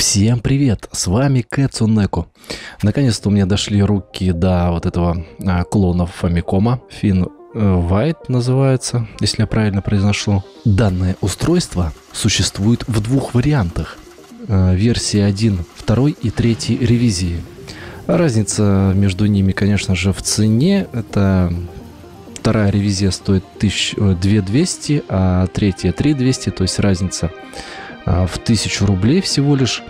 Всем привет, с вами Кэцунеко. Наконец-то у меня дошли руки до вот этого клона Famicom, FinVite называется, если я правильно произношу. Данное устройство существует в двух вариантах. Версии 1, 2 и 3 ревизии. Разница между ними, конечно же, в цене. Это вторая ревизия стоит 2200, а третья 3200, то есть разница в 1000 рублей всего лишь.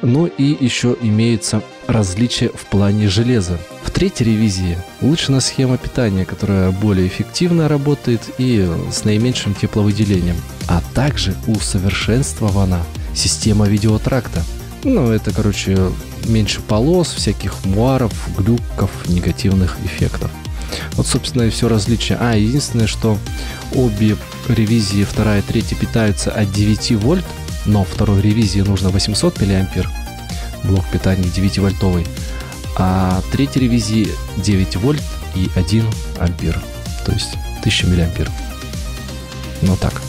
Ну и еще имеется различие в плане железа. В третьей ревизии улучшена схема питания, которая более эффективно работает и с наименьшим тепловыделением. А также усовершенствована система видеотракта. Ну, это, короче, меньше полос, всяких муаров, глюков, негативных эффектов. Вот, собственно, и все различие. Единственное, что обе ревизии, 2 и 3, питаются от 9 вольт, но второй ревизии нужно 800 мА, блок питания 9-вольтовый, а третьей ревизии 9 вольт и 1 ампер, то есть 1000 мА. Ну так.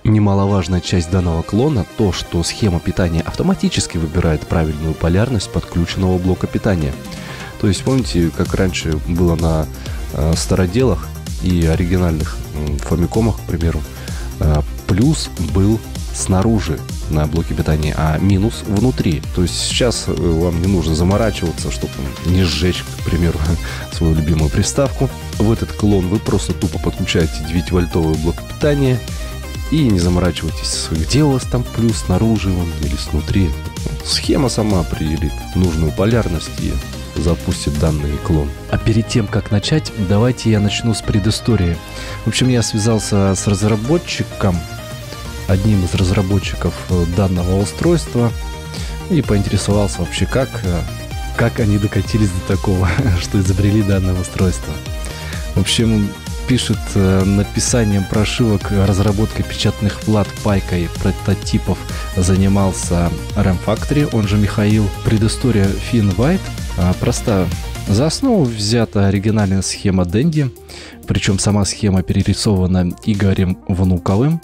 Немаловажная часть данного клона то, что схема питания автоматически выбирает правильную полярность подключенного блока питания. То есть помните, как раньше было на староделах и оригинальных фамикомах, к примеру, плюс был снаружи на блоке питания, а минус внутри. То есть сейчас вам не нужно заморачиваться, чтобы не сжечь, к примеру, свою любимую приставку. В этот клон вы просто тупо подключаете 9-вольтовый блок питания и не заморачивайтесь, где у вас там плюс, снаружи он или снутри. Схема сама определит нужную полярность и запустит данный клон. А перед тем, как начать, давайте я начну с предыстории. В общем, я связался с разработчиком, одним из разработчиков данного устройства, и поинтересовался вообще, как они докатились до такого, что изобрели данное устройство. В общем, пишет: написанием прошивок, разработкой печатных плат, пайкой прототипов занимался RAM Factory, он же Михаил. Предыстория FinVite проста. За основу взята оригинальная схема Dendy, причем сама схема перерисована Игорем Внуковым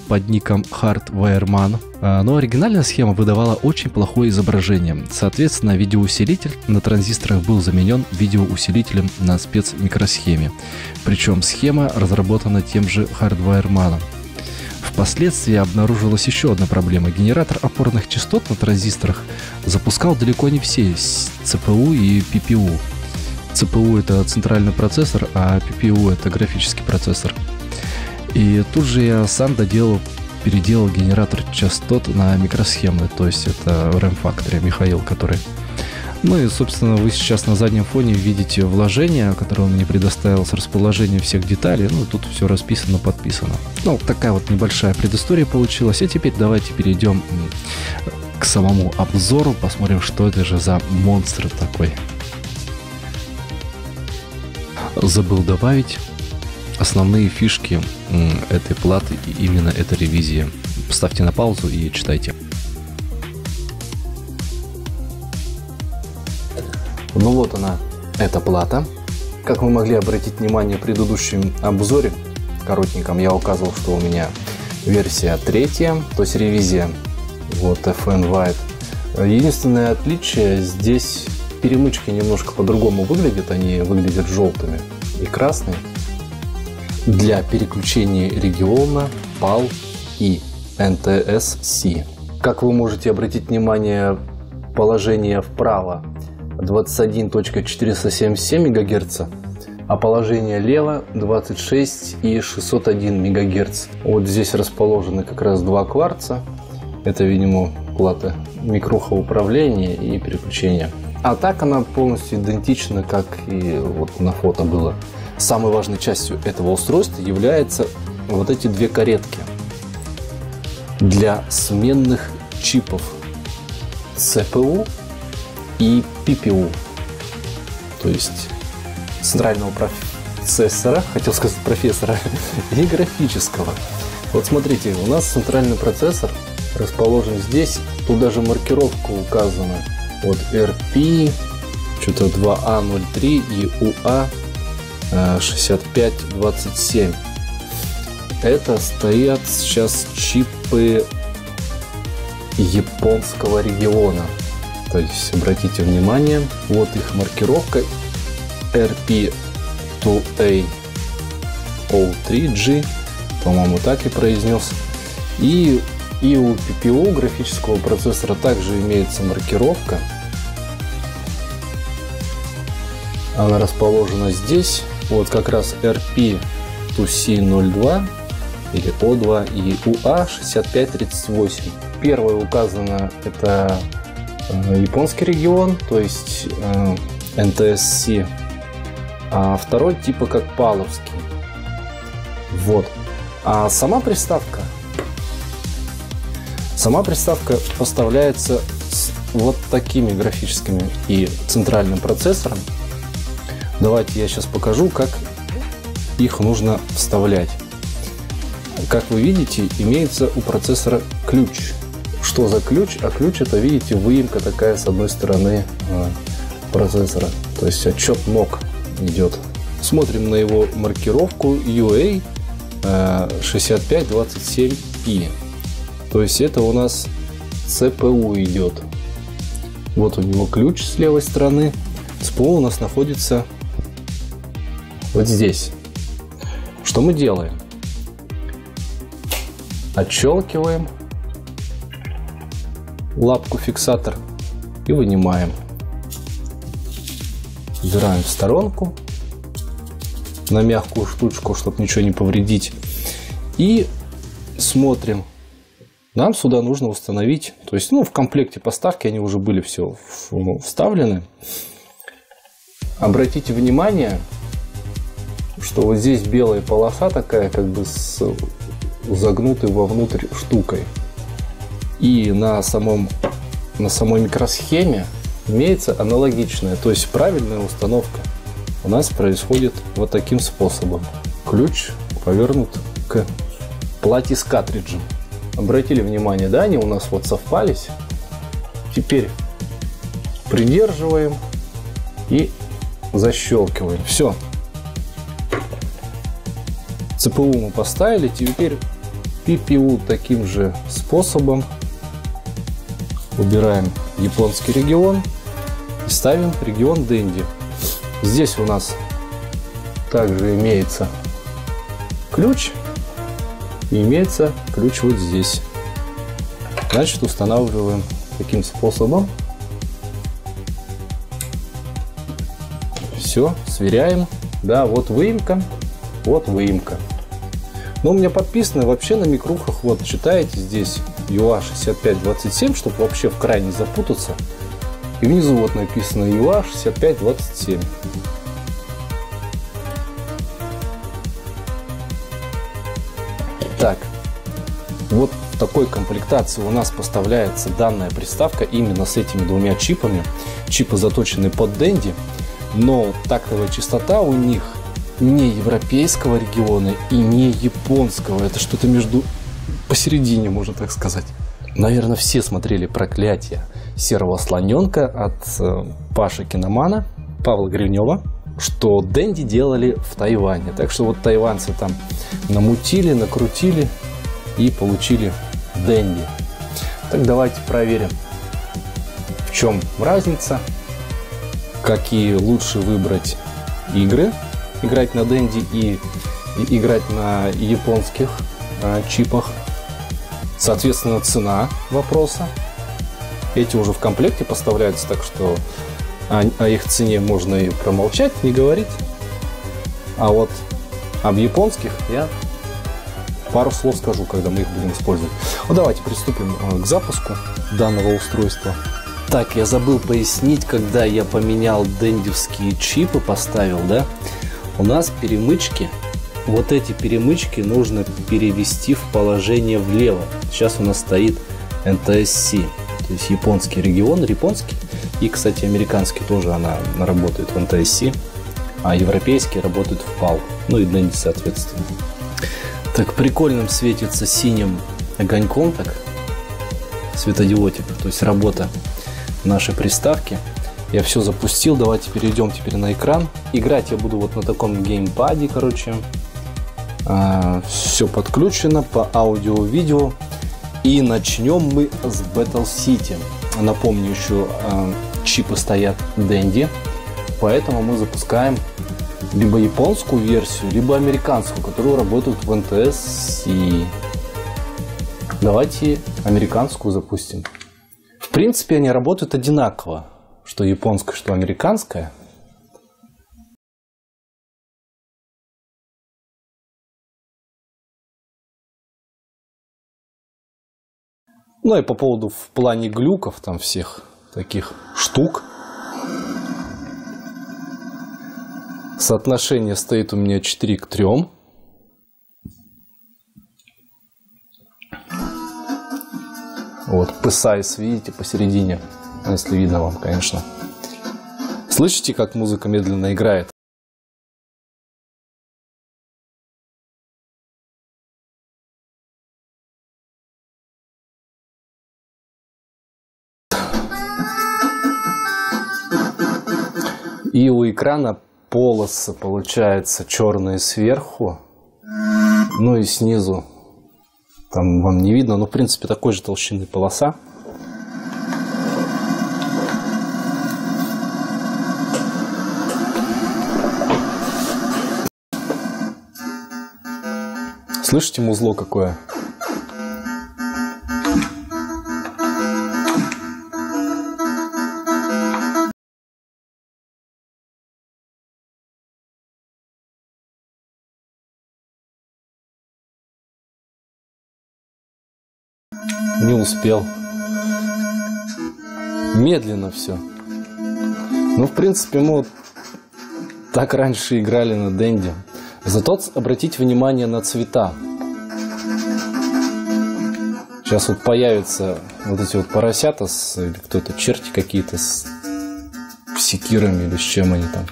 под ником Hardwireman. Но оригинальная схема выдавала очень плохое изображение. Соответственно, видеоусилитель на транзисторах был заменен видеоусилителем на спецмикросхеме. Причем схема разработана тем же Hardwireman. Впоследствии обнаружилась еще одна проблема. Генератор опорных частот на транзисторах запускал далеко не все CPU и PPU. CPU — это центральный процессор, а PPU — это графический процессор. И тут же я сам переделал генератор частот на микросхемы, то есть это RAM Factory Михаил, который... Ну и, собственно, вы сейчас на заднем фоне видите вложение, которое он мне предоставил с расположением всех деталей. Ну, тут все расписано, подписано. Ну, такая вот небольшая предыстория получилась. А теперь давайте перейдем к самому обзору, посмотрим, что это же за монстр такой. Забыл добавить основные фишки этой платы и именно этой ревизии. Ставьте на паузу и читайте. Ну вот она, эта плата. Как вы могли обратить внимание в предыдущем обзоре, коротеньком, я указывал, что у меня версия 3, то есть ревизия, вот FinVite. Единственное отличие, здесь перемычки немножко по-другому выглядят, они выглядят желтыми и красными. Для переключения региона, PAL и NTSC. Как вы можете обратить внимание, положение вправо 21.477 МГц, а положение лево 26,601 МГц. Вот здесь расположены как раз два кварца. Это, видимо, плата микрохоуправления и переключения. А так она полностью идентична, как и вот на фото было. Самой важной частью этого устройства являются вот эти две каретки для сменных чипов CPU и PPU, то есть центрального процессора, хотел сказать профессора, и графического. Вот смотрите, у нас центральный процессор расположен здесь, тут даже маркировка указана. Вот RP, что-то 2A03 и UA6527. Это стоят сейчас чипы японского региона. То есть, обратите внимание, вот их маркировка RP2A03G, по-моему, так и произнес. И у PPU графического процессора также имеется маркировка. Она расположена здесь. Вот как раз RP2C02 или O2 и UA6538. Первое указано — это японский регион, то есть NTSC, а второй типа как паловский. Вот. А сама приставка поставляется с вот такими графическими и центральным процессором. Давайте я сейчас покажу, как их нужно вставлять. Как вы видите, имеется у процессора ключ. Что за ключ? А ключ — это, видите, выемка такая с одной стороны процессора. То есть отчет МОК идет. Смотрим на его маркировку UA6527P. То есть это у нас CPU идет. Вот у него ключ с левой стороны. ЦПУ у нас находится вот здесь. Что мы делаем? Отщелкиваем лапку-фиксатор и вынимаем. Убираем в сторонку на мягкую штучку, чтобы ничего не повредить. И смотрим. Нам сюда нужно установить, то есть, в комплекте поставки они уже были все вставлены. Обратите внимание, что вот здесь белая полоса такая, как бы с загнутой вовнутрь штукой. И на самой микросхеме имеется аналогичная, то есть правильная установка у нас происходит вот таким способом. Ключ повернут к плате с картриджем. Обратили внимание, да, они у нас вот совпались. Теперь придерживаем и защелкиваем. Все. ЦПУ мы поставили. Теперь PPU таким же способом. Убираем японский регион и ставим регион Dendy. Здесь у нас также имеется ключ. И имеется ключ вот здесь. Значит, устанавливаем таким способом. Все, сверяем. Да, вот выемка, вот выемка. Но у меня подписано вообще на микрухах, вот читаете здесь UA6527, чтобы вообще в край не запутаться. И внизу вот написано UA6527. Так, вот в такой комплектации у нас поставляется данная приставка именно с этими двумя чипами. Чипы заточены под Dendy, но тактовая частота у них не европейского региона и не японского. Это что-то между посередине, можно так сказать. Наверное, все смотрели «Проклятие серого слоненка» от Паши Киномана, Павла Гринева, что Dendy делали в Тайване. Так что вот тайванцы там намутили, накрутили и получили Dendy. Так, давайте проверим, в чем разница, какие лучше выбрать игры, играть на Dendy и играть на японских чипах. Соответственно, цена вопроса. Эти уже в комплекте поставляются, так что о их цене можно и промолчать, не говорить. А вот об японских я пару слов скажу, когда мы их будем использовать. Ну, давайте приступим к запуску данного устройства. Так, я забыл пояснить, когда я поменял дендевские чипы, поставил, да, у нас перемычки, вот эти перемычки нужно перевести в положение влево. Сейчас у нас стоит NTSC, то есть японский регион, японский. И, кстати, американский тоже она работает в NTSC, а европейские работают в PAL, ну и Dendy, соответственно. Так, прикольным светится синим огоньком, так, светодиодик, то есть работа нашей приставки. Я все запустил, давайте перейдем теперь на экран. Играть я буду вот на таком геймпаде, короче. Все подключено по аудио-видео. И начнем мы с Battle City. Напомню, еще чипы стоят Dendy, поэтому мы запускаем либо японскую версию, либо американскую, которую работают в НТС. И давайте американскую запустим. В принципе, они работают одинаково, что японская, что американская. Ну и по поводу в плане глюков, там всех таких штук. Соотношение стоит у меня 4:3. Вот, P-Size, видите, посередине. Если видно вам, конечно. Слышите, как музыка медленно играет? И у экрана полосы, получается, черные сверху, ну и снизу. Там вам не видно, но в принципе такой же толщины полоса. Слышите музло какое? Не успел. Медленно все. Ну, в принципе, мы вот так раньше играли на Dendy. Зато обратите внимание на цвета. Сейчас вот появятся вот эти вот поросята, или кто-то, черти какие-то с секирами или с чем они там.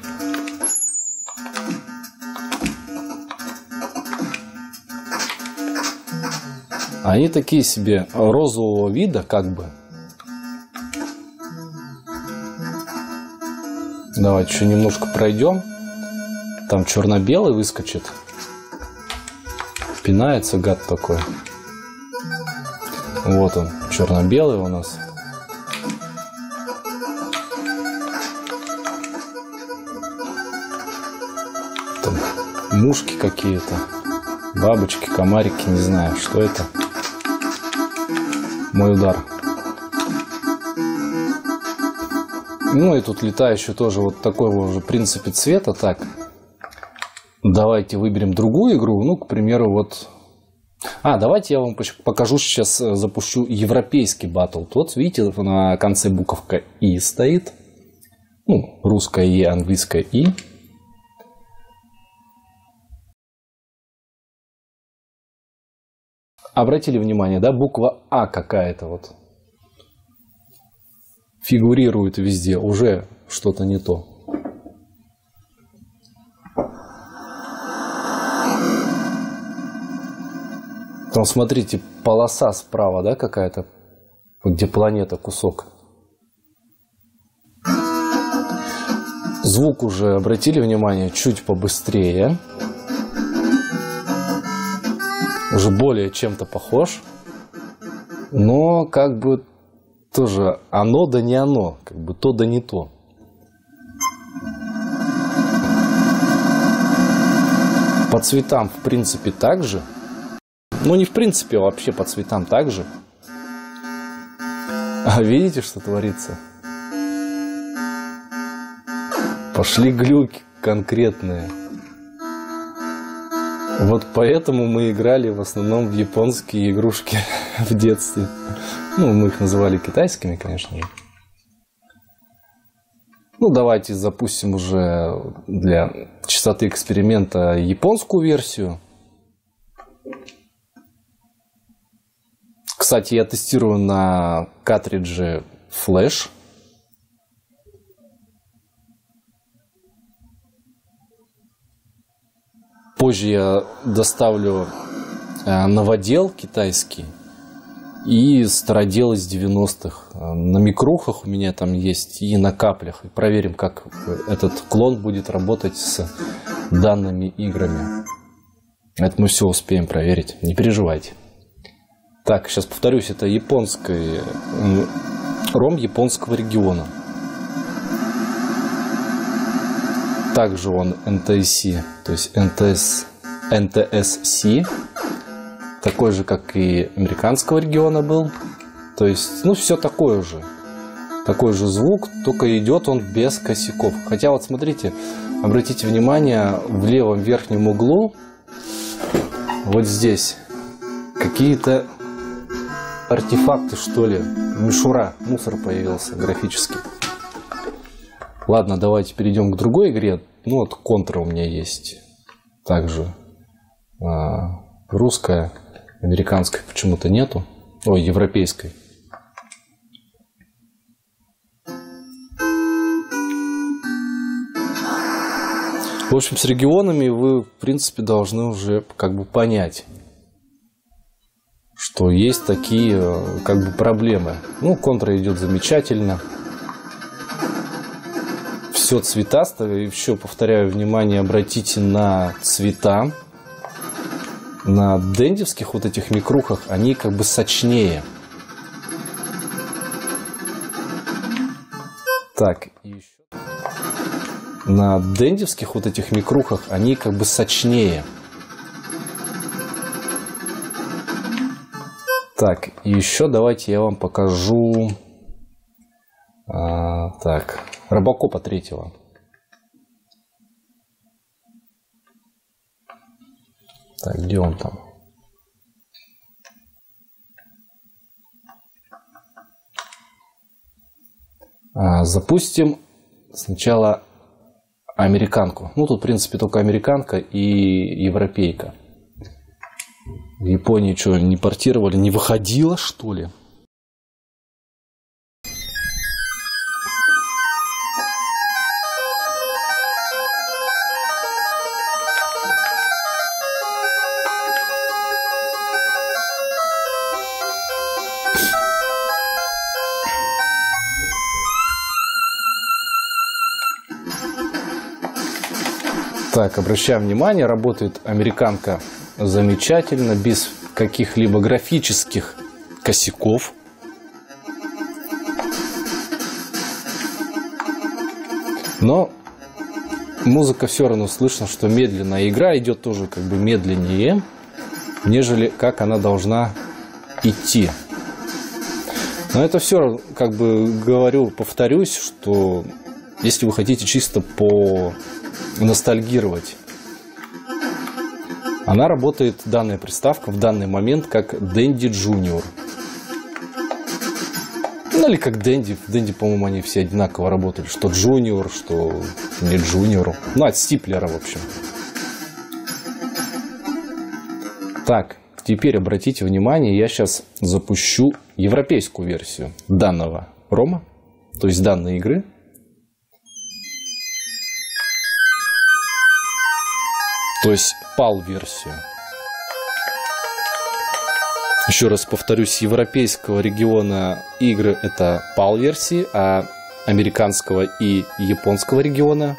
Они такие себе розового вида, как бы. Давайте еще немножко пройдем. Там черно-белый выскочит. Пинается гад такой. Вот он, черно-белый у нас. Там мушки какие-то. Бабочки, комарики, не знаю, что это. Мой удар. Ну и тут летающий тоже вот такого же принципе цвета. Так, давайте выберем другую игру. Ну, к примеру, вот... давайте я вам покажу сейчас, запущу европейский батл. Вот, видите, на конце буковка И стоит. Ну, русская И, английская И. Обратили внимание, да, буква А какая-то вот фигурирует везде, уже что-то не то. Там, смотрите, полоса справа, да, какая-то, где планета, кусок. Звук уже, обратили внимание, чуть побыстрее. Уже более чем-то похож, но как бы тоже оно да не оно, как бы то да не то. По цветам в принципе так же, ну не в принципе, а вообще по цветам так же. А видите, что творится? Пошли глюки конкретные. Вот поэтому мы играли в основном в японские игрушки в детстве. Ну, мы их называли китайскими, конечно же. Ну, давайте запустим уже для чистоты эксперимента японскую версию. Кстати, я тестирую на картридже Flash. Позже я доставлю новодел китайский и стародел из 90-х. На микрухах у меня там есть и на каплях. И проверим, как этот клон будет работать с данными играми. Это мы все успеем проверить, не переживайте. Так, сейчас повторюсь, это японский ром японского региона. Также он NTSC, то есть NTSC, такой же, как и американского региона был. То есть, ну, все такое же. Такой же звук, только идет он без косяков. Хотя вот смотрите, обратите внимание, в левом верхнем углу, вот здесь, какие-то артефакты, что ли, мишура, мусор появился графический. Ладно, давайте перейдем к другой игре. Ну вот контра у меня есть. Также русская, американской почему-то нету. Ой, европейской. В общем, с регионами вы, в принципе, должны уже как бы понять, что есть такие как бы проблемы. Ну, контра идет замечательно. Все цветастое. И еще, повторяю, внимание, обратите на цвета. На дендевских вот этих микрухах они как бы сочнее. Так, и еще. На дендевских вот этих микрухах они как бы сочнее. Так, и еще давайте я вам покажу так, Робокопа 3-го. Так, где он там? Запустим сначала американку. Ну, тут, в принципе, только американка и европейка. В Японии что, не портировали? Не выходило, что ли? Так, обращаем внимание, работает американка замечательно, без каких-либо графических косяков. Но музыка все равно слышно, что медленная игра идет тоже как бы медленнее, нежели как она должна идти. Но это все, как бы говорю, повторюсь, что если вы хотите чисто ностальгировать, она работает, данная приставка, в данный момент как Dendy Junior. Ну или как Dendy. В Dendy, по-моему, они все одинаково работали. Что Junior, что не Junior. Ну, от стиплера, в общем. Так, теперь обратите внимание, я сейчас запущу европейскую версию данного рома, то есть данной игры. То есть PAL-версию. Еще раз повторюсь, с европейского региона игры это PAL-версии, а американского и японского региона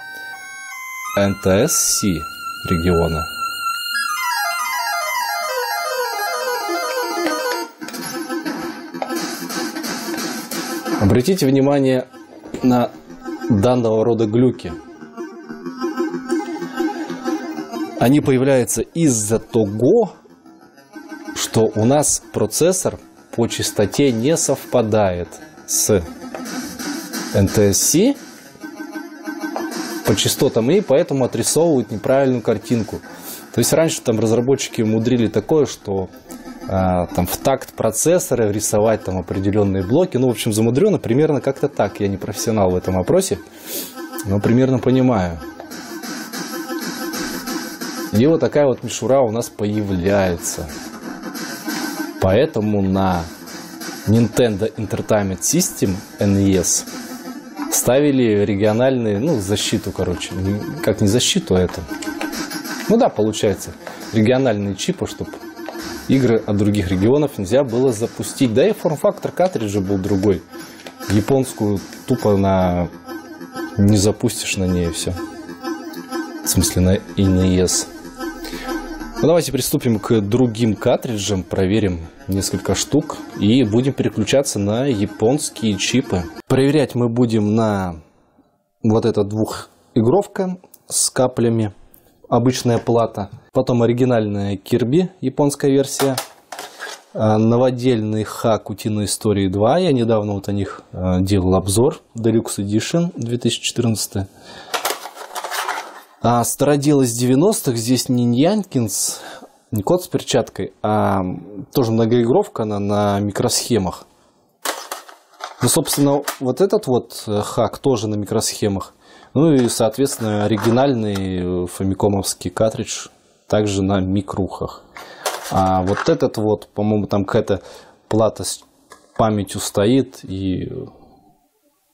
NTSC региона. Обратите внимание на данного рода глюки. Они появляются из-за того, что у нас процессор по частоте не совпадает с NTSC по частотам, и поэтому отрисовывают неправильную картинку. То есть раньше там разработчики умудрили такое, что там в такт процессора рисовать там определенные блоки. Ну, в общем, замудрено примерно как-то так. Я не профессионал в этом вопросе, но примерно понимаю. И вот такая вот мишура у нас появляется. Поэтому на Nintendo Entertainment System NES ставили региональные, ну, защиту, короче. Как не защиту, а это. Ну да, получается. Региональные чипы, чтобы игры от других регионов нельзя было запустить. Да и форм-фактор картриджа был другой. Японскую тупо не запустишь на ней, и все. В смысле, на NES. Ну, давайте приступим к другим картриджам, проверим несколько штук и будем переключаться на японские чипы. Проверять мы будем на вот эта двухигровка с каплями, обычная плата, потом оригинальная Kirby, японская версия, новодельный хак Утиной истории 2, я недавно вот о них делал обзор, Deluxe Edition 2014. А стародел из 90-х, здесь не Нянькинс, не кот с перчаткой, а тоже многоигровка, она на микросхемах. Ну, собственно, вот этот вот хак тоже на микросхемах. Ну и, соответственно, оригинальный фамикомовский картридж также на микрухах. А вот этот вот, по-моему, там какая-то плата с памятью стоит и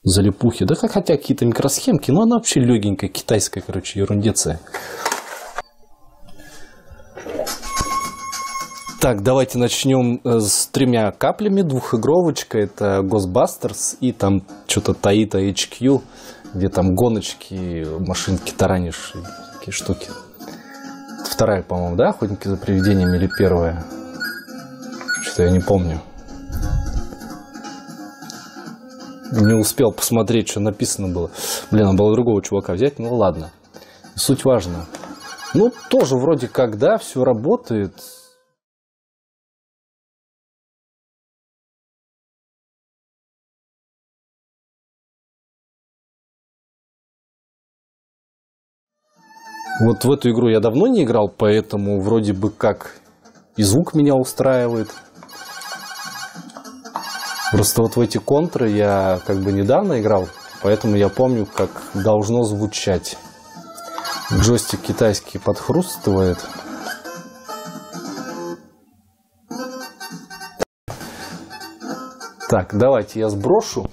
залипухи. Да хотя какие-то микросхемки, но она вообще легенькая, китайская, короче, ерундеция. Так, давайте начнем с 3 каплями, двухигровочка. Это Ghostbusters и там что-то Taito HQ, где там гоночки, машинки таранишь, такие штуки. Вторая, по-моему, да, Охотники за привидениями или первая? Что-то я не помню. Не успел посмотреть, что написано было. Блин, надо было другого чувака взять, ну ладно. Суть важна. Ну, тоже вроде как, да, все работает. Вот в эту игру я давно не играл, поэтому вроде бы как и звук меня устраивает. Просто вот в эти контры я как бы недавно играл, поэтому я помню, как должно звучать. Джойстик китайский подхрустывает. Так, давайте я сброшу.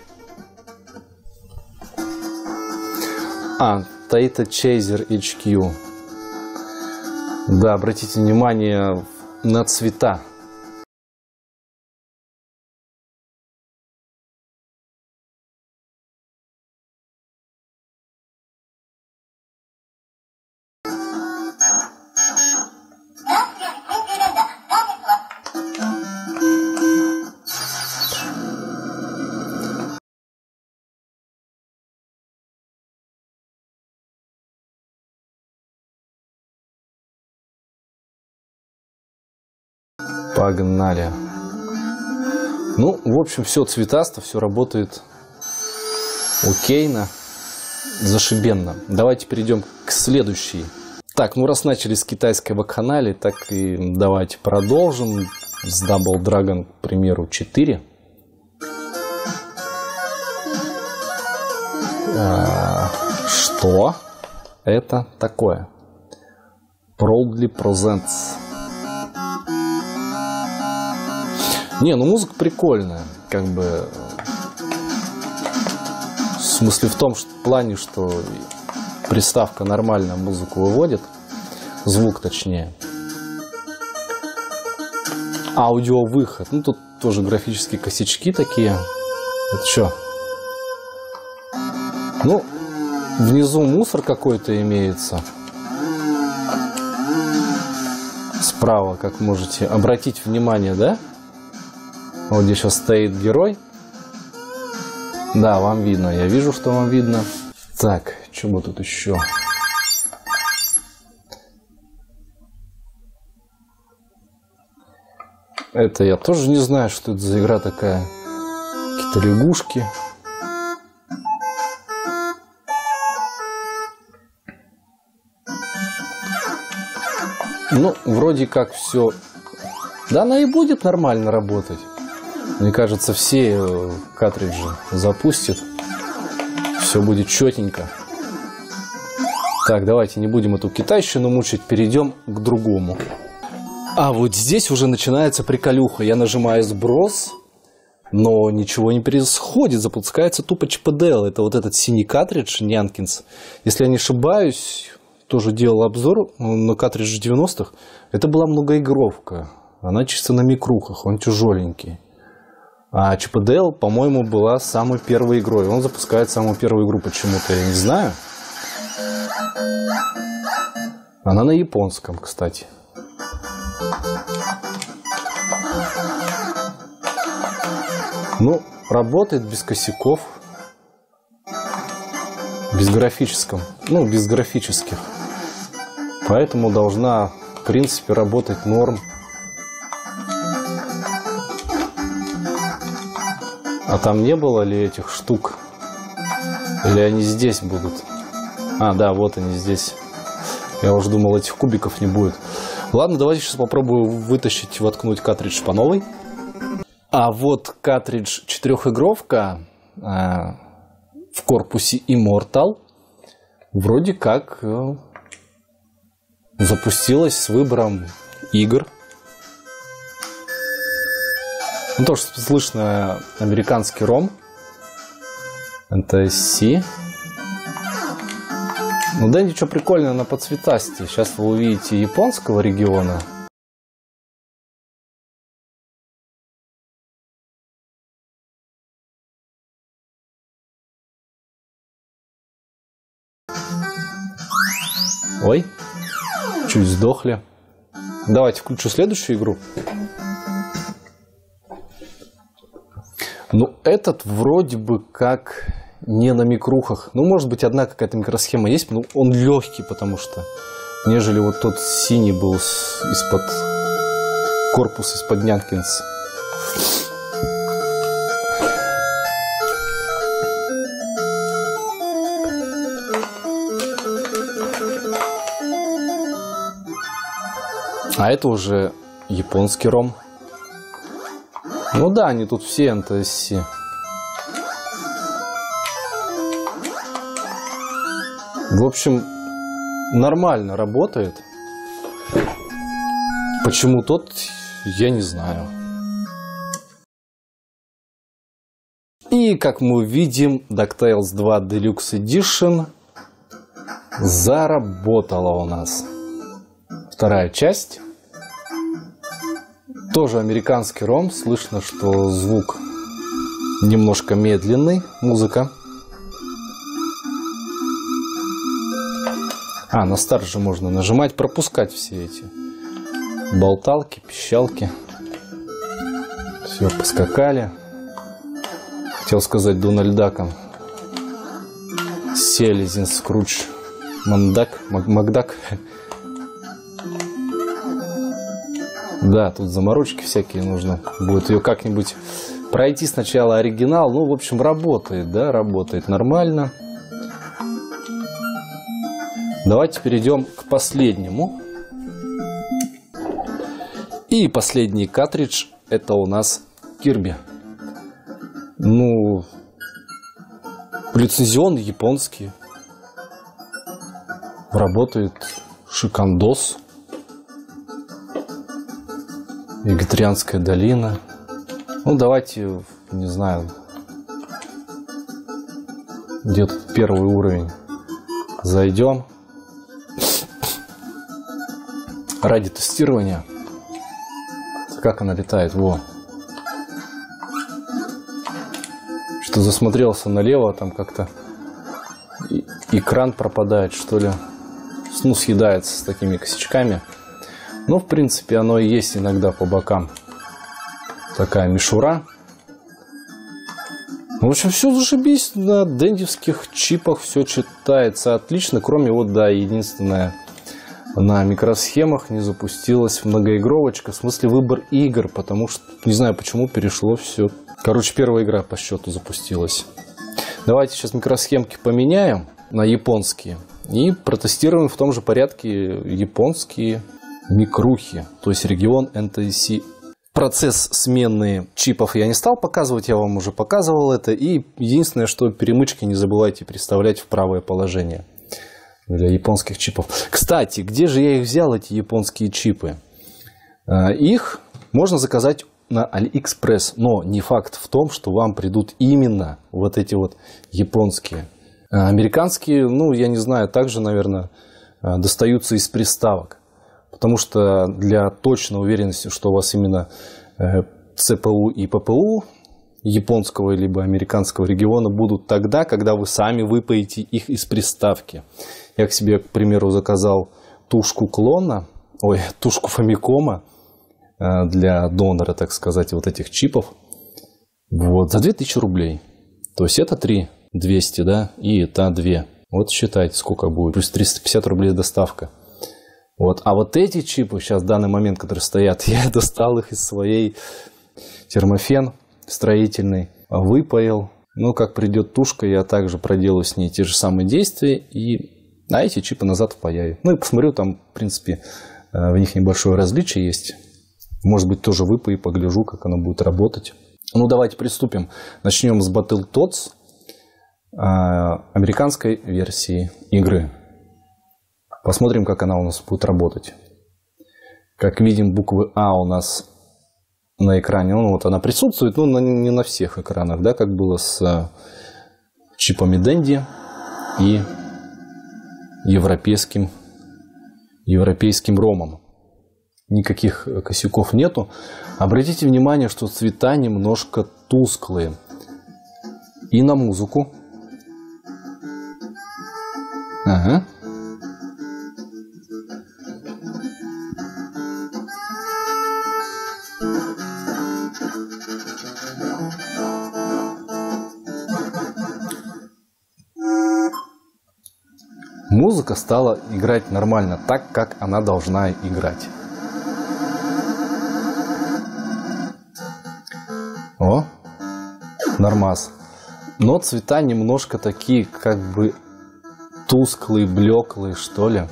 Taito Chaser HQ. Да, обратите внимание на цвета. Погнали. Ну, в общем, все цветасто, все работает окейно, зашибенно. Давайте перейдем к следующей. Так, ну раз начали с китайской вакханалии, так и давайте продолжим с Double Dragon, к примеру, 4. Что это такое? Proudly Presents. Не, ну музыка прикольная, как бы. В смысле в том плане, что приставка нормально музыку выводит, звук точнее. Аудиовыход, ну тут тоже графические косячки такие. Это что? Ну, внизу мусор какой-то имеется. Справа, как можете обратить внимание, да? Вот где сейчас стоит герой. Да, вам видно. Я вижу, что вам видно. Так, что бы тут еще? Это я тоже не знаю, что это за игра такая. Какие-то лягушки. Ну, вроде как все. Да, она и будет нормально работать. Мне кажется, все картриджи запустят. Все будет четенько. Так, давайте не будем эту китайщину мучить. Перейдем к другому. А вот здесь уже начинается приколюха. Я нажимаю сброс, но ничего не происходит. Запускается тупо ЧПДЛ. Это вот этот синий картридж Нянкинс. Если я не ошибаюсь, тоже делал обзор на картридж 90-х. Это была многоигровка. Она чисто на микрухах. Он тяжеленький. А ЧПДЛ, по-моему, была самой первой игрой. Он запускает самую первую игру почему-то, я не знаю. Она на японском, кстати. Ну, работает без косяков. Без графических. Поэтому должна, в принципе, работать норм. А там не было ли этих штук? Или они здесь будут? А, да, вот они здесь. Я уже думал, этих кубиков не будет. Ладно, давайте сейчас попробую вытащить, воткнуть картридж по новой. А вот картридж 4-игровка в корпусе Immortal вроде как запустилась с выбором игр. Ну, тоже слышно американский ROM. NTSC. Ну да, ничего прикольного на подсветасти. Сейчас вы увидите японского региона. Ой, чуть сдохли. Давайте включу следующую игру. Ну, этот вроде бы как не на микрухах. Ну, может быть, одна какая-то микросхема есть, но он легкий, потому что, нежели вот тот синий был из-под корпуса, из-под Нянкинс. А это уже японский ROM. Ну да, они тут все NTSC. В общем, нормально работает. Почему тот, я не знаю. И, как мы видим, DuckTales 2 Deluxe Edition заработала у нас. Вторая часть. Тоже американский ROM. Слышно, что звук немножко медленный. Музыка. А, на старт же можно нажимать, пропускать все эти болталки, пищалки. Все, поскакали. Хотел сказать Дональд Даком. Селезин, Скрудж, Макдак. Да, тут заморочки всякие нужно. Будет ее как-нибудь пройти сначала оригинал. Ну, в общем, работает, да, работает нормально. Давайте перейдем к последнему. И последний картридж — это у нас Kirby. Ну, лицензионный, японский. Работает шикандос. Вегетарианская долина. Ну, давайте, не знаю, где тут первый уровень. Зайдем. Ради тестирования. Как она летает? Во. Что засмотрелся налево, там как-то экран пропадает, что ли. Ну, съедается с такими косячками. Но, в принципе, оно и есть иногда по бокам. Такая мишура. В общем, все зашибись. На дендевских чипах все читается отлично. Кроме вот, да, единственное, на микросхемах не запустилась многоигровочка. В смысле, выбор игр. Потому что, не знаю, почему перешло все. Короче, первая игра по счету запустилась. Давайте сейчас микросхемки поменяем на японские. И протестируем в том же порядке японские микрухи, то есть регион NTSC. Процесс смены чипов я не стал показывать, я вам уже показывал это. И единственное, что перемычки не забывайте переставлять в правое положение для японских чипов. Кстати, где же я их взял, эти японские чипы? Их можно заказать на AliExpress, но не факт в том, что вам придут именно вот эти вот японские. Американские, ну, я не знаю, также, наверное, достаются из приставок. Потому что для точной уверенности, что у вас именно ЦПУ и ППУ японского либо американского региона будут тогда, когда вы сами выпаете их из приставки. Я к себе, к примеру, заказал тушку клона, тушку Фамикома для донора, так сказать, вот этих чипов. Вот, за 2000 рублей. То есть это 3200, да, и это 2. Вот считайте, сколько будет. Плюс 350 рублей доставка. Вот. А вот эти чипы сейчас в данный момент, которые стоят, я достал их из своей термофен строительный, выпаял. Ну, как придет тушка, я также проделаю с ней те же самые действия. А эти чипы назад впаяю. Ну и посмотрю, там, в принципе, в них небольшое различие есть. Может быть, тоже выпаю и погляжу, как оно будет работать. Ну, давайте приступим. Начнем с Battletoads, американской версии игры. Посмотрим, как она у нас будет работать. Как видим, буквы А у нас на экране. Ну, вот она присутствует, но не на всех экранах, да, как было с чипами Dendy и европейским ромом. Никаких косяков нету. Обратите внимание, что цвета немножко тусклые. И на музыку. Ага. Музыка стала играть нормально, так, как она должна играть. О, нормас. Но цвета немножко такие, как бы тусклые, блеклые, что ли.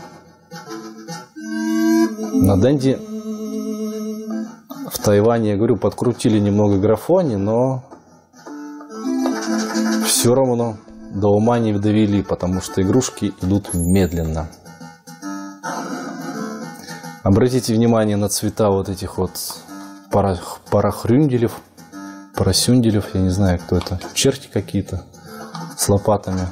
На Dendy в Тайване, я говорю, подкрутили немного графони, но все равно до ума не довели, потому что игрушки идут медленно. Обратите внимание на цвета вот этих вот поросюнделев, я не знаю, кто это, черти какие-то с лопатами.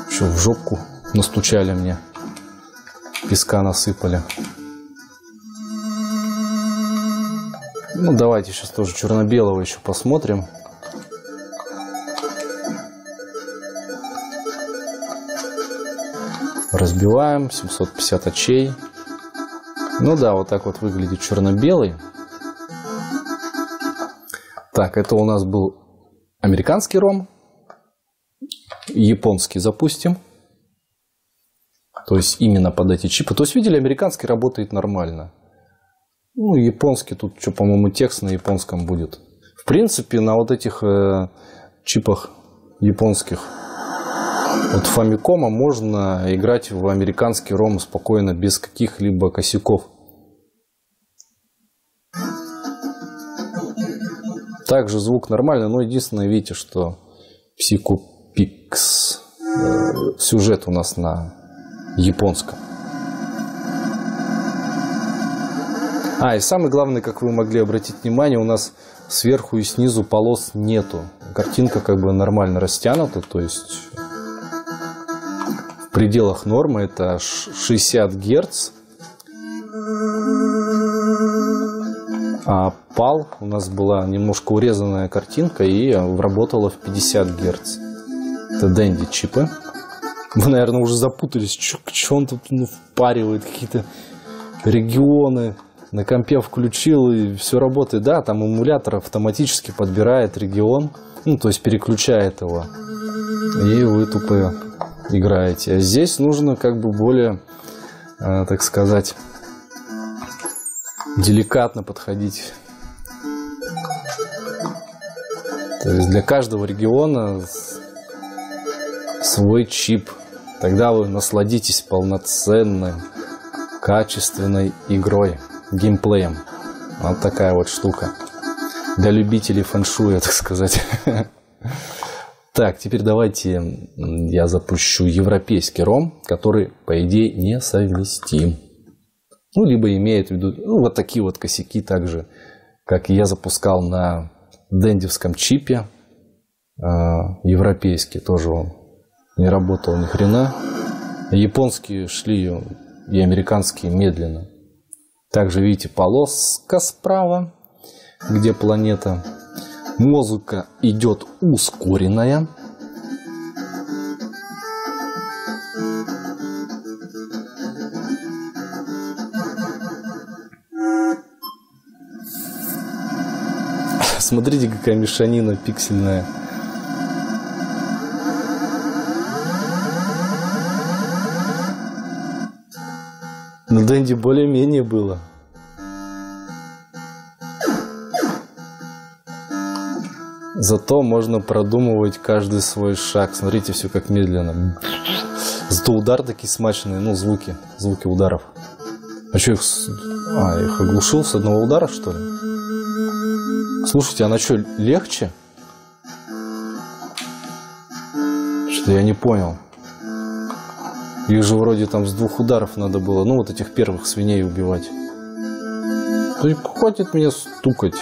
Еще в жопку настучали мне, песка насыпали. Ну, давайте сейчас тоже черно-белого еще посмотрим. Разбиваем, 750 очей. Ну да, вот так вот выглядит черно-белый. Так, это у нас был американский ром. Японский запустим. То есть именно под эти чипы. То есть, видели, американский работает нормально. Ну, японский тут, что, по-моему, текст на японском будет. В принципе, на вот этих чипах японских от Famicom можно играть в американский ром спокойно, без каких-либо косяков. Также звук нормальный, но единственное, видите, что Psycho-Pix сюжет у нас на японском. И самый главный, как вы могли обратить внимание, у нас сверху и снизу полос нету. Картинка как бы нормально растянута, то есть в пределах нормы, это 60 Гц. А PAL у нас была немножко урезанная картинка и работала в 50 Гц. Это Dendy чипы. Вы, наверное, уже запутались, что он тут впаривает, какие-то регионы. На компе включил, и все работает. Да, там эмулятор автоматически подбирает регион, ну, то есть переключает его. И вы тупо играете. А здесь нужно как бы более, так сказать, деликатно подходить. То есть для каждого региона свой чип. Тогда вы насладитесь полноценной, качественной игрой, геймплеем. Вот такая вот штука. Для любителей фэншуя, так сказать. Так, теперь давайте я запущу европейский ром, который, по идее, несовместим. Ну, либо имеет в виду, ну, вот такие вот косяки, так же, как я запускал на дендевском чипе. Европейский тоже он не работал ни хрена. Японские шли и американские медленно. Также видите полоска справа, где планета. Музыка идет ускоренная. Смотрите, какая мешанина пиксельная. На Денди более-менее было. Зато можно продумывать каждый свой шаг. Смотрите, все как медленно. Зато удар такие смачные, ну, звуки ударов. А что их... их оглушил с одного удара, что ли? Слушайте, она что, легче? Что-то я не понял. Их же вроде там с 2 ударов надо было, ну, вот этих первых свиней убивать. Ну, хватит меня стукать.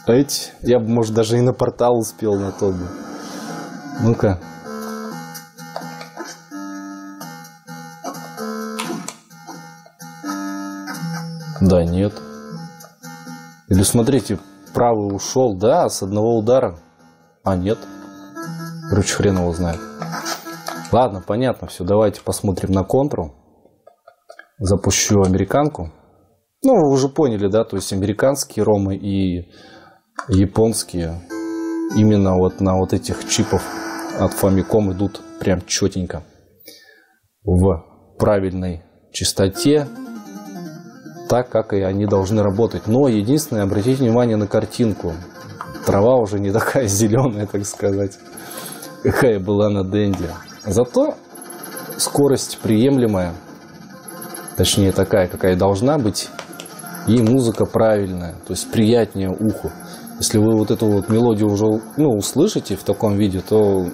Эти, я бы, может, даже и на портал успел на тот бы. Ну-ка. Да, нет. Или смотрите, правый ушел, да, с одного удара. А, нет. Короче, хрен его знает. Ладно, понятно все. Давайте посмотрим на контру. Запущу американку. Ну, вы уже поняли, да, то есть американские ромы и японские именно вот на вот этих чипов от Famicom идут прям четенько. В правильной частоте. Так, как и они должны работать. Но единственное, обратите внимание на картинку. Трава уже не такая зеленая, так сказать, какая была на Денди. Зато скорость приемлемая. Точнее, такая, какая должна быть. И музыка правильная. То есть приятнее уху. Если вы вот эту вот мелодию уже, ну, услышите в таком виде, то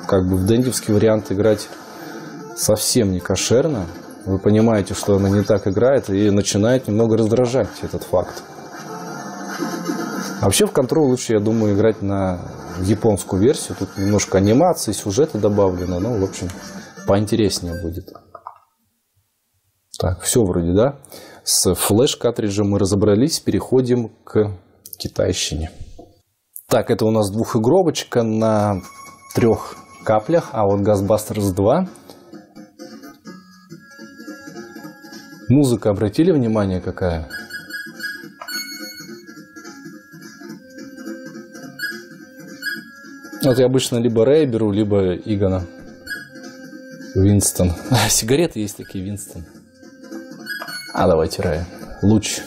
как бы в дендевский вариант играть совсем не кошерно. Вы понимаете, что она не так играет, и начинает немного раздражать этот факт. Вообще в Control лучше, я думаю, играть на японскую версию. Тут немножко анимации, сюжета добавлено. Ну, в общем, поинтереснее будет. Так, все вроде, да? С флеш-картриджем мы разобрались. Переходим к китайщине. Так, это у нас двухигровочка на 3 каплях. А вот Ghostbusters 2. Музыка, обратили внимание, какая? Вот я обычно либо Рэй беру, либо Игона. Винстон. Сигареты есть такие, Винстон. А давайте Рэй. Луч.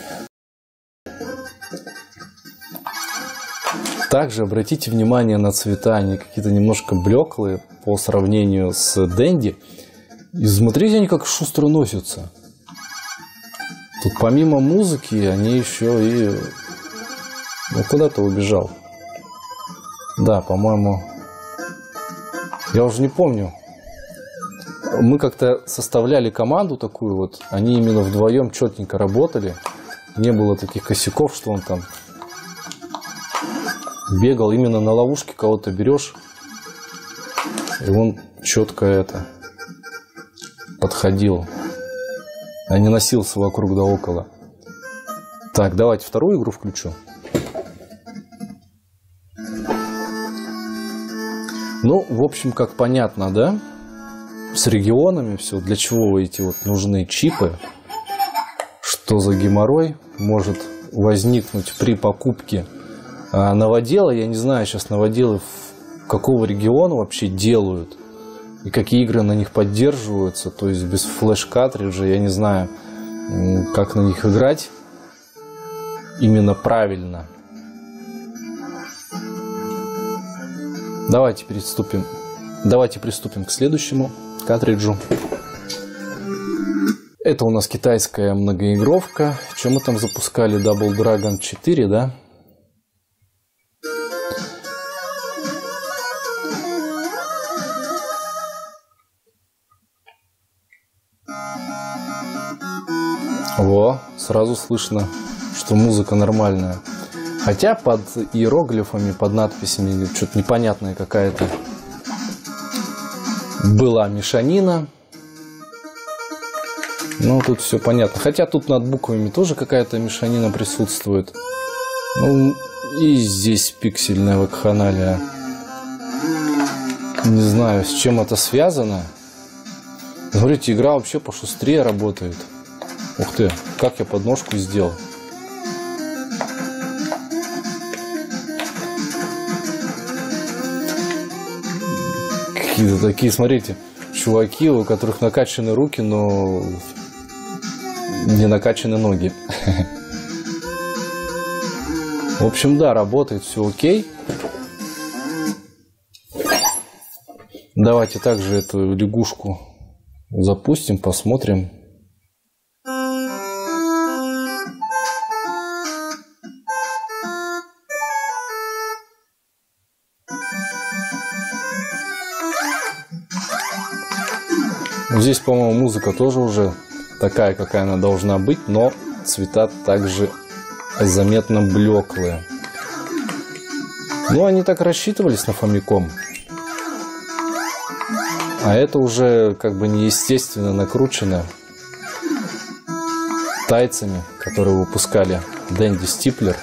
Также обратите внимание на цвета. Они какие-то немножко блеклые по сравнению с Денди. И смотрите, они как шустро носятся. Тут помимо музыки они еще и... Ну, куда-то убежал. Да, по-моему... Я уже не помню. Мы как-то составляли команду такую вот. Они именно вдвоем четенько работали. Не было таких косяков, что он там бегал. Именно на ловушке кого-то берешь. И он четко это подходил. А не носился вокруг да около. Так, давайте вторую игру включу. Ну, в общем, как понятно, да? С регионами все. Для чего эти вот нужны чипы? Что за геморрой может возникнуть при покупке новодела? Я не знаю, сейчас новоделы какого региона вообще делают. И какие игры на них поддерживаются. То есть без флеш-картриджа я не знаю, как на них играть именно правильно. Давайте приступим к следующему картриджу. Это у нас китайская многоигровка. Что мы там запускали? Double Dragon 4, да? Во, сразу слышно, что музыка нормальная. Хотя под иероглифами, под надписями что-то непонятная какая-то была мешанина. Ну, тут все понятно. Хотя тут над буквами тоже какая-то мешанина присутствует. Ну, и здесь пиксельная вакханалия. Не знаю, с чем это связано. Говорите, игра вообще пошустрее работает. Ух ты, как я подножку сделал. Какие-то такие, смотрите, чуваки, у которых накачаны руки, но не накачаны ноги. В общем, да, работает, все окей. Давайте также эту лягушку запустим, посмотрим. Здесь, по-моему, музыка тоже уже такая, какая она должна быть, но цвета также заметно блеклые. Ну, они так рассчитывались на Famicom. А это уже как бы неестественно накручено тайцами, которые выпускали Dendy Stippler.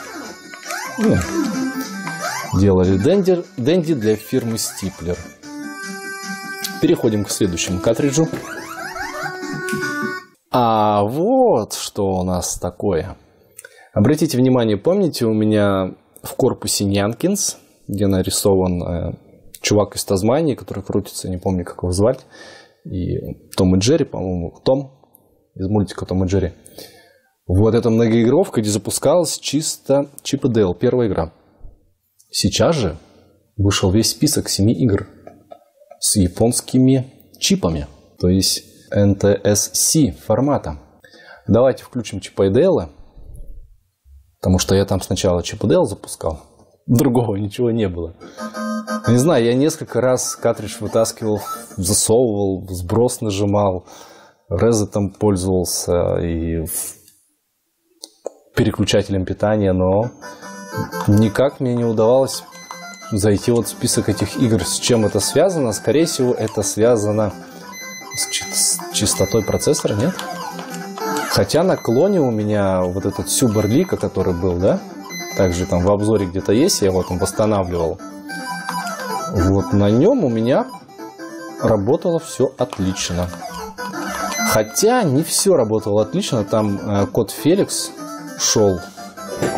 Ну, делали Dendy для фирмы Stippler. Переходим к следующему картриджу. А вот что у нас такое. Обратите внимание, помните, у меня в корпусе Нянкинс, где нарисован чувак из Тасмании, который крутится, не помню, как его звать, и Том и Джерри, по-моему, Том из мультика Том и Джерри. Вот эта многоигровка, где запускалась чисто Чип и Дейл, первая игра. Сейчас же вышел весь список 7 игр с японскими чипами, то есть NTSC формата. Давайте включим Чипа и Дейла, потому что я там сначала Чип и Дейл запускал, другого ничего не было. Не знаю, я несколько раз картридж вытаскивал, засовывал, сброс нажимал, резетом пользовался и переключателем питания, но никак мне не удавалось зайти вот в список этих игр. С чем это связано? Скорее всего, это связано с частотой процессора, нет? Хотя на клоне у меня вот этот Сюбер Лика, который был, да? Также там в обзоре где-то есть, я его там восстанавливал. Вот на нем у меня работало все отлично. Хотя не все работало отлично. Там код Феликс шел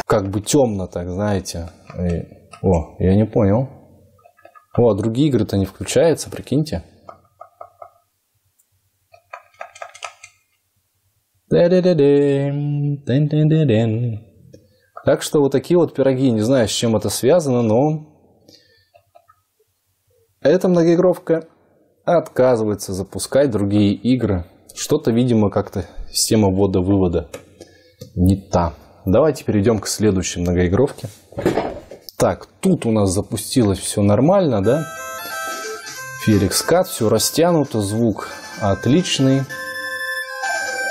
как бы темно, так знаете. О, я не понял. О, другие игры-то не включаются, прикиньте. Так что вот такие вот пироги. Не знаю, с чем это связано, но эта многоигровка отказывается запускать другие игры. Что-то, видимо, как-то система ввода-вывода не та. Давайте перейдем к следующей многоигровке. Так, тут у нас запустилось все нормально, да? Феликс Кат, все растянуто, звук отличный.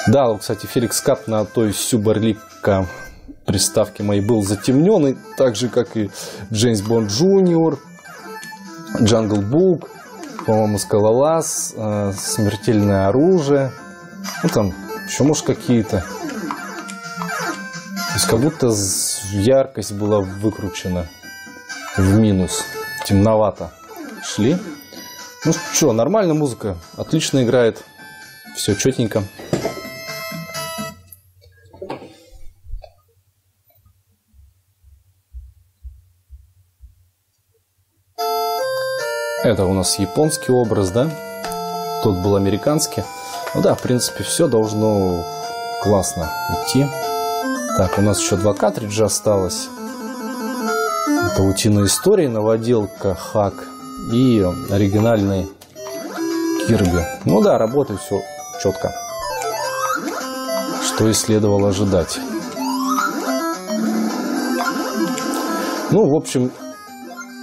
Да, вот, кстати, Феликс Кат на той Сюбер Лика приставке моей был затемненный, так же, как и Джеймс Бонд Джуниор, Джангл Бук, по-моему, Скалолаз, Смертельное оружие. Ну, там еще, может, какие-то. То есть, как будто яркость была выкручена в минус. Темновато шли. Ну что, нормальная музыка. Отлично играет. Все четенько. Это у нас японский образ, да? Тут был американский. Ну да, в принципе, все должно классно идти. Так, у нас еще 2 картриджа осталось. Это Утиная история, новоделка Хак и оригинальный Кирби. Ну да, работает все четко. Что и следовало ожидать. Ну, в общем,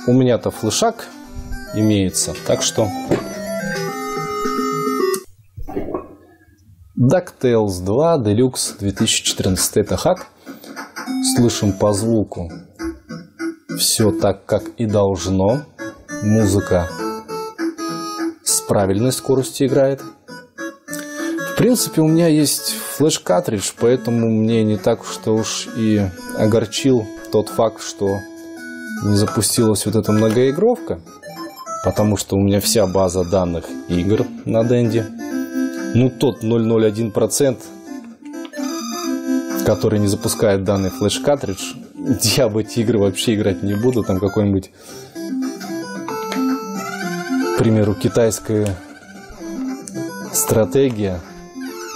у меня-то флешак имеется, так что DuckTales 2 Deluxe 2014, это Хак. Слышим по звуку все так, как и должно. Музыка с правильной скоростью играет. В принципе, у меня есть флеш-картридж, поэтому мне не так уж и огорчил тот факт, что не запустилась вот эта многоигровка. Потому что у меня вся база данных игр на Dendy. Ну, тот 0,01%, который не запускает данный флеш-картридж, я в эти игры вообще играть не буду. Там какой-нибудь, к примеру, китайская стратегия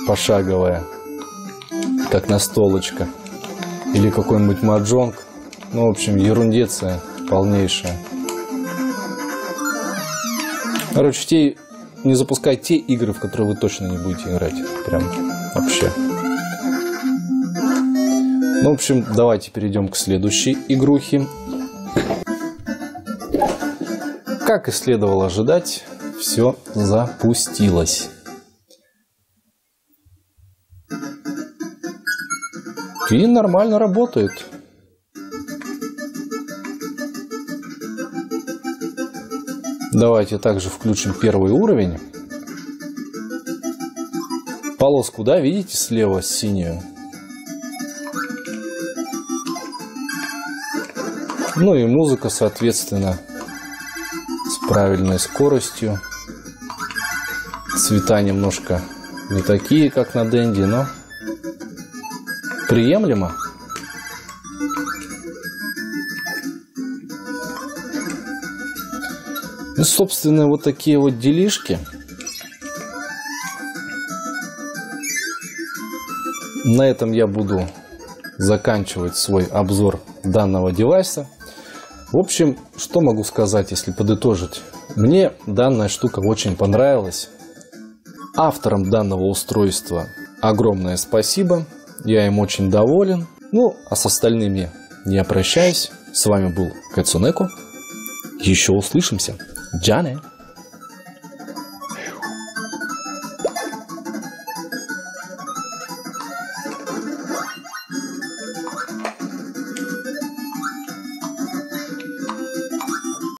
пошаговая, как настолочка, или какой-нибудь маджонг. Ну, в общем, ерундеция полнейшая. Короче, не запускать те игры, в которые вы точно не будете играть. Прям вообще. Ну, в общем, давайте перейдем к следующей игрухе. Как и следовало ожидать, все запустилось. И нормально работает. Давайте также включим первый уровень. Полоску, да, видите, слева синюю? Ну и музыка, соответственно, с правильной скоростью. Цвета немножко не такие, как на Денди, но приемлемо. Ну, собственно, вот такие вот делишки. На этом я буду заканчивать свой обзор данного девайса. В общем, что могу сказать, если подытожить? Мне данная штука очень понравилась. Авторам данного устройства огромное спасибо. Я им очень доволен. Ну, а с остальными не прощаюсь. С вами был Кэцунеко. Еще услышимся. Джане!